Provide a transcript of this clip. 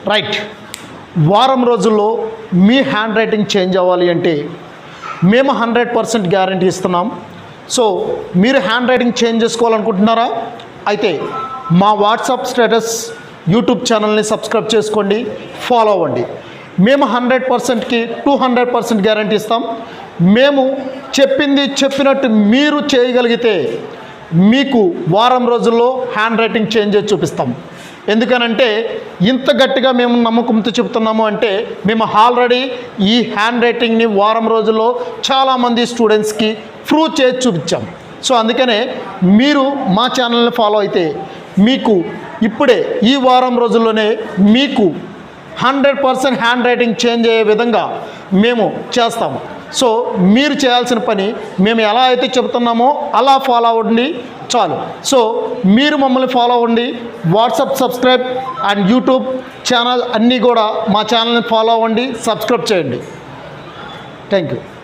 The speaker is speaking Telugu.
రైట్. వారం రోజుల్లో మీ హ్యాండ్ రైటింగ్ చేంజ్ అవ్వాలి అంటే మేము 100% గ్యారంటీ ఇస్తున్నాం. సో మీరు హ్యాండ్ రైటింగ్ చేంజ్ చేసుకోవాలనుకుంటున్నారా? అయితే మా వాట్సాప్ స్టేటస్ యూట్యూబ్ ఛానల్ని సబ్స్క్రైబ్ చేసుకోండి, ఫాలో అవ్వండి. మేము 100%కి 200% గ్యారంటీ ఇస్తాం. మేము చెప్పింది చెప్పినట్టు మీరు చేయగలిగితే మీకు వారం రోజుల్లో హ్యాండ్ రైటింగ్ చేంజ్ చేసి చూపిస్తాం. ఎందుకనంటే ఇంత గట్టిగా మేము నమ్మకంతో చెప్తున్నాము అంటే మేము ఆల్రెడీ ఈ హ్యాండ్ రైటింగ్ని వారం రోజుల్లో చాలామంది స్టూడెంట్స్కి ప్రూవ్ చేసి చూపించాం. సో అందుకనే మీరు మా ఛానల్ని ఫాలో అయితే మీకు ఇప్పుడే ఈ వారం రోజుల్లోనే మీకు 100% హ్యాండ్ రైటింగ్ చేంజ్ అయ్యే విధంగా మేము చేస్తాము. సో మీరు చేయాల్సిన పని మేము ఎలా అయితే చెబుతున్నామో అలా ఫాలో అవ్వండి చాలు. సో మీరు మమ్మల్ని ఫాలో అవ్వండి. WhatsApp subscribe and YouTube channel అన్నీ కూడా మా ఛానల్ని ఫాలో అవ్వండి, సబ్స్క్రైబ్ చేయండి. Thank you.